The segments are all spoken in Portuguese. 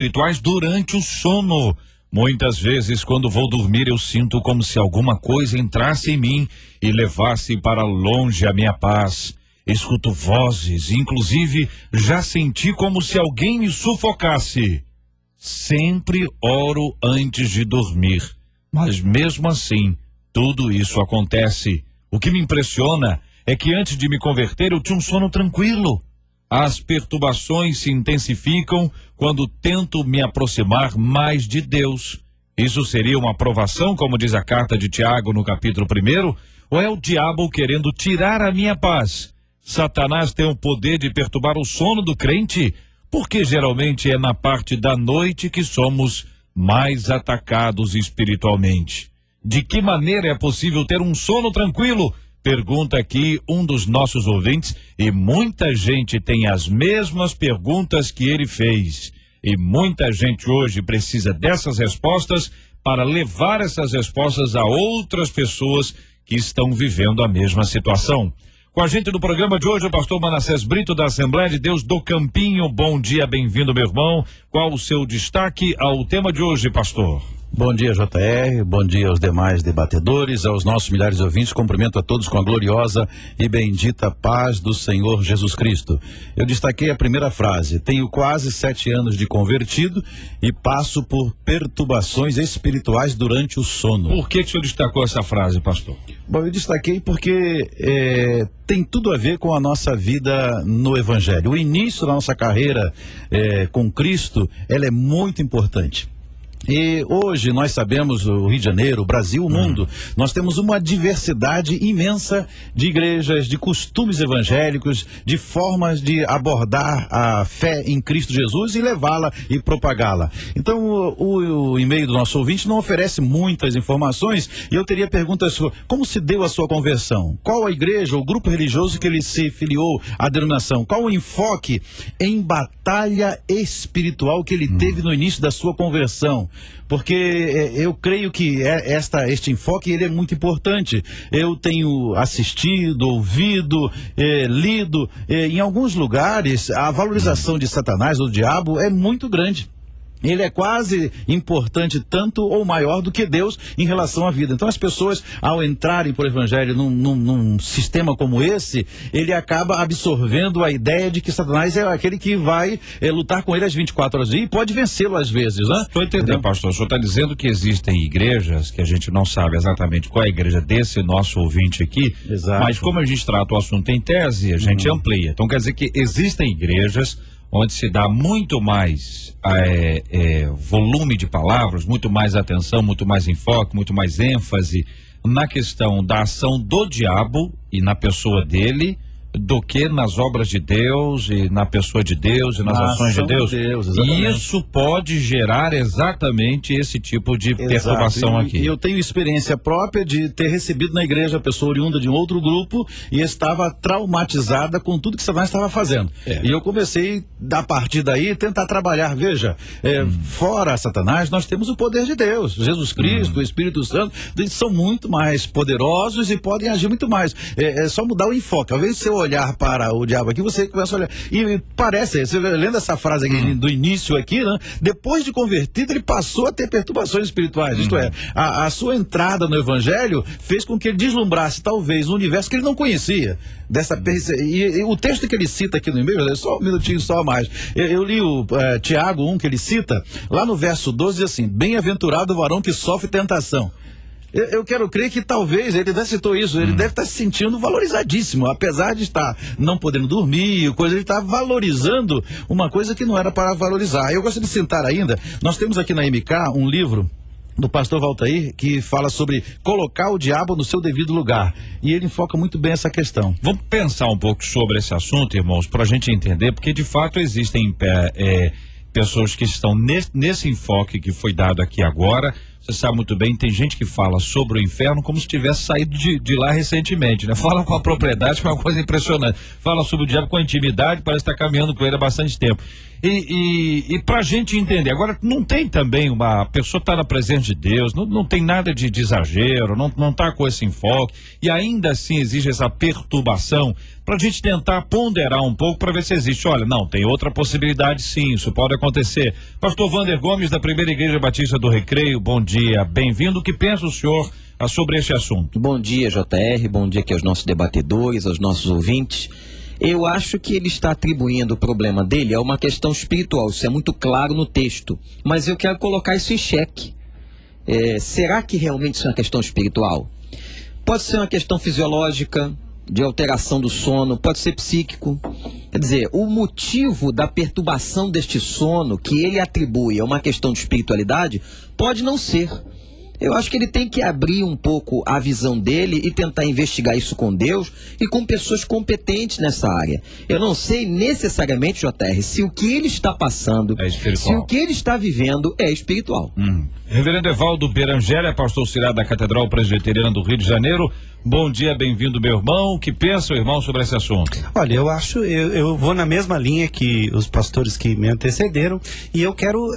espirituais durante o sono. Muitas vezes, quando vou dormir, eu sinto como se alguma coisa entrasse em mim e levasse para longe a minha paz. Escuto vozes, inclusive já senti como se alguém me sufocasse. Sempre oro antes de dormir, mas mesmo assim, tudo isso acontece. O que me impressiona é que antes de me converter eu tinha um sono tranquilo. As perturbações se intensificam quando tento me aproximar mais de Deus. Isso seria uma provação, como diz a carta de Tiago no capítulo 1, ou é o diabo querendo tirar a minha paz? Satanás tem o poder de perturbar o sono do crente, porque geralmente é na parte da noite que somos mais atacados espiritualmente. De que maneira é possível ter um sono tranquilo? Pergunta aqui um dos nossos ouvintes, e muita gente tem as mesmas perguntas que ele fez. E muita gente hoje precisa dessas respostas para levar essas respostas a outras pessoas que estão vivendo a mesma situação. Com a gente no programa de hoje, o pastor Manassés Brito, da Assembleia de Deus do Campinho. Bom dia, bem-vindo, meu irmão. Qual o seu destaque ao tema de hoje, pastor? Bom dia, JR, bom dia aos demais debatedores, aos nossos milhares de ouvintes. Cumprimento a todos com a gloriosa e bendita paz do Senhor Jesus Cristo. Eu destaquei a primeira frase: tenho quase 7 anos de convertido e passo por perturbações espirituais durante o sono. Por que o senhor destacou essa frase, pastor? Bom, eu destaquei porque tem tudo a ver com a nossa vida no Evangelho. O início da nossa carreira com Cristo, ela é muito importante. E hoje nós sabemos, o Rio de Janeiro, o Brasil, o mundo, nós temos uma diversidade imensa de igrejas, de costumes evangélicos, de formas de abordar a fé em Cristo Jesus e levá-la e propagá-la. Então o e-mail do nosso ouvinte não oferece muitas informações e eu teria perguntas: como se deu a sua conversão? Qual a igreja ou grupo religioso que ele se filiou à denominação? Qual o enfoque em batalha espiritual que ele teve no início da sua conversão? Porque eu creio que este enfoque ele é muito importante. Eu tenho assistido, ouvido, lido, em alguns lugares a valorização de Satanás ou do diabo é muito grande. Ele é quase importante, tanto ou maior do que Deus em relação à vida. Então as pessoas, ao entrarem por evangelho num sistema como esse, ele acaba absorvendo a ideia de que Satanás é aquele que vai lutar com ele às 24 horas e pode vencê-lo às vezes, né? Estou entendendo, pastor. O senhor está dizendo que existem igrejas, que a gente não sabe exatamente qual é a igreja desse nosso ouvinte aqui. Exato. Mas como a gente trata o assunto em tese, a gente amplia. Então quer dizer que existem igrejas onde se dá muito mais volume de palavras, muito mais atenção, muito mais enfoque, muito mais ênfase na questão da ação do diabo e na pessoa dele, do que nas obras de Deus e na pessoa de Deus e nas ações de Deus. E isso pode gerar exatamente esse tipo de perturbação aqui. E eu tenho experiência própria de ter recebido na igreja a pessoa oriunda de um outro grupo e estava traumatizada com tudo que Satanás estava fazendo. E eu comecei, a partir daí, tentar trabalhar. Veja, fora Satanás, nós temos o poder de Deus. Jesus Cristo, o Espírito Santo, eles são muito mais poderosos e podem agir muito mais. É só mudar o enfoque. Talvez você olhar para o diabo aqui, você começa a olhar, e parece, você lendo essa frase aqui do início aqui, né? Depois de convertido, ele passou a ter perturbações espirituais, isto é, a sua entrada no evangelho fez com que ele deslumbrasse talvez um universo que ele não conhecia, e o texto que ele cita aqui no e-mail, só um minutinho só a mais, eu li o Tiago 1 que ele cita, lá no verso 12 diz assim: bem-aventurado o varão que sofre tentação. Eu quero crer que talvez, ele até citou isso, ele deve estar se sentindo valorizadíssimo, apesar de estar não podendo dormir, ele está valorizando uma coisa que não era para valorizar. Eu gosto de citar ainda, nós temos aqui na MK um livro do pastor Valtair, que fala sobre colocar o diabo no seu devido lugar, e ele enfoca muito bem essa questão. Vamos pensar um pouco sobre esse assunto, irmãos, para a gente entender, porque de fato existem pessoas que estão nesse enfoque que foi dado aqui agora, Você sabe muito bem, tem gente que fala sobre o inferno como se tivesse saído de lá recentemente, né? Fala com a propriedade, que é uma coisa impressionante. Fala sobre o diabo com a intimidade, parece estar caminhando com ele há bastante tempo. E pra gente entender, agora não tem também a pessoa tá na presença de Deus, não tem nada de exagero, não tá com esse enfoque, e ainda assim exige essa perturbação, pra gente tentar ponderar um pouco para ver se existe. Olha, não, tem outra possibilidade sim, isso pode acontecer. Pastor Wander Gomes, da Primeira Igreja Batista do Recreio, bom dia, bem-vindo. O que pensa o senhor sobre este assunto? Bom dia, JR, bom dia aqui aos nossos debatedores, aos nossos ouvintes. Eu acho que ele está atribuindo o problema dele a uma questão espiritual, isso é muito claro no texto, mas eu quero colocar isso em xeque. Será que realmente isso é uma questão espiritual? Pode ser uma questão fisiológica, de alteração do sono, pode ser psíquico. Quer dizer, o motivo da perturbação deste sono que ele atribui a uma questão de espiritualidade pode não ser. Eu acho que ele tem que abrir um pouco a visão dele e tentar investigar isso com Deus e com pessoas competentes nessa área. Eu não sei necessariamente, JR, se o que ele está passando, se o que ele está vivendo é espiritual. Reverendo Evaldo Berangélia, pastor auxiliar da Catedral Presbiteriana do Rio de Janeiro. Bom dia, bem-vindo, meu irmão. O que pensa o irmão sobre esse assunto? Olha, eu vou na mesma linha que os pastores que me antecederam e eu quero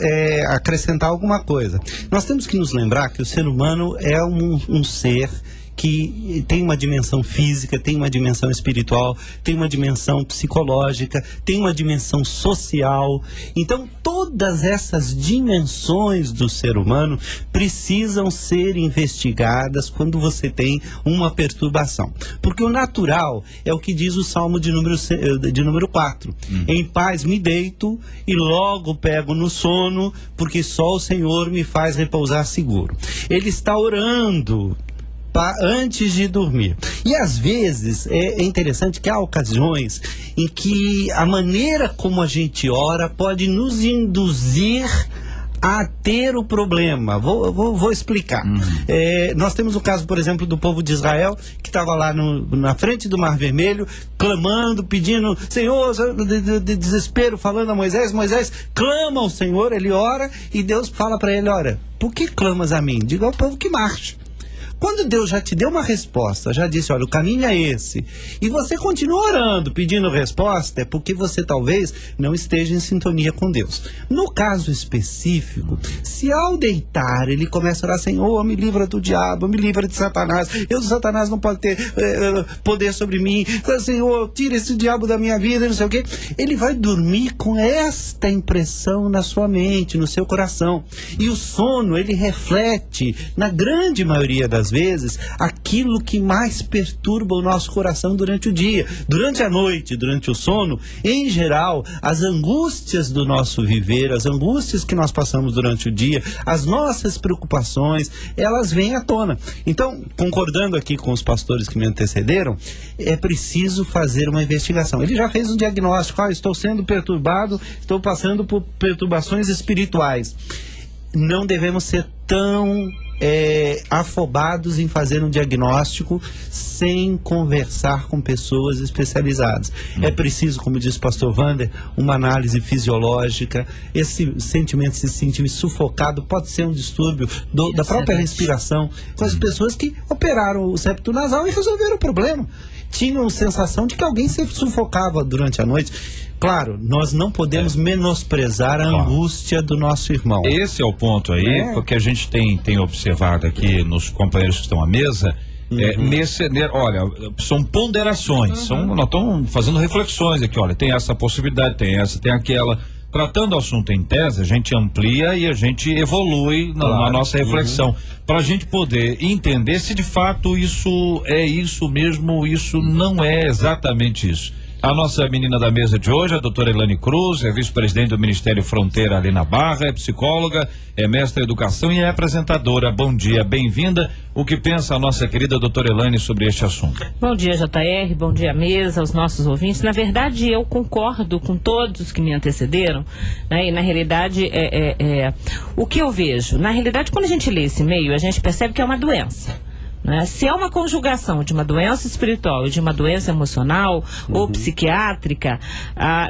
acrescentar alguma coisa. Nós temos que nos lembrar que o ser humano é um ser que tem uma dimensão física, tem uma dimensão espiritual, tem uma dimensão psicológica, tem uma dimensão social. Então, todas essas dimensões do ser humano precisam ser investigadas quando você tem uma perturbação. Porque o natural é o que diz o Salmo de número 4. Em paz me deito e logo pego no sono, porque só o Senhor me faz repousar seguro. Ele está orando antes de dormir. E às vezes é interessante que há ocasiões em que a maneira como a gente ora pode nos induzir a ter o problema. Vou explicar. Nós temos o caso, por exemplo, do povo de Israel, que estava lá na frente do Mar Vermelho, clamando, pedindo, Senhor, de desespero, falando a Moisés. Moisés clama ao Senhor, ele ora, e Deus fala para ele, olha, por que clamas a mim? Diga ao povo que marche. Quando Deus já te deu uma resposta, já disse, olha, o caminho é esse, e você continua orando, pedindo resposta, é porque você talvez não esteja em sintonia com Deus. No caso específico, se ao deitar ele começa a orar, Senhor, me livra do diabo, me livra de Satanás, Satanás não pode ter poder sobre mim, Senhor, tira esse diabo da minha vida, não sei o quê, ele vai dormir com esta impressão na sua mente, no seu coração. E o sono, ele reflete, na grande maioria das vezes, aquilo que mais perturba o nosso coração durante o dia. Durante a noite, durante o sono, em geral, as angústias do nosso viver, as angústias que nós passamos durante o dia, as nossas preocupações, elas vêm à tona. Então, concordando aqui com os pastores que me antecederam, é preciso fazer uma investigação. Ele já fez um diagnóstico, estou sendo perturbado, estou passando por perturbações espirituais. Não devemos ser tão afobados em fazer um diagnóstico sem conversar com pessoas especializadas. É preciso, como diz o pastor Wander, uma análise fisiológica. Esse sentimento de se sentir sufocado pode ser um distúrbio da própria respiração. Com as pessoas que operaram o septo nasal e resolveram o problema. Tinham sensação de que alguém se sufocava durante a noite. Claro, nós não podemos menosprezar a angústia do nosso irmão. Esse é o ponto aí, porque a gente tem observado aqui nos companheiros que estão à mesa, olha, são ponderações, nós estamos fazendo reflexões aqui, olha, tem essa possibilidade, tem essa, tem aquela. Tratando o assunto em tese, a gente amplia e a gente evolui na nossa reflexão, para a gente poder entender se de fato isso é isso mesmo, isso não é exatamente isso. A nossa menina da mesa de hoje, a doutora Elane Cruz, é vice-presidente do Ministério Fronteira ali na Barra, é psicóloga, é mestre em educação e é apresentadora. Bom dia, bem-vinda. O que pensa a nossa querida doutora Elane sobre este assunto? Bom dia, JR, bom dia, mesa, aos nossos ouvintes. Na verdade, eu concordo com todos que me antecederam, né? E na realidade, o que eu vejo? Na realidade, quando a gente lê esse e-mail, a gente percebe que é uma doença. né? Se é uma conjugação de uma doença espiritual e de uma doença emocional ou psiquiátrica,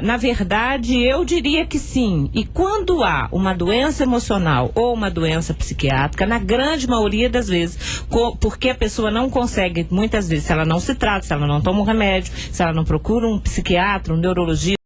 na verdade eu diria que sim. E quando há uma doença emocional ou uma doença psiquiátrica, na grande maioria das vezes, porque a pessoa não consegue, muitas vezes, se ela não se trata, se ela não toma um remédio, se ela não procura um psiquiatra, um neurologista,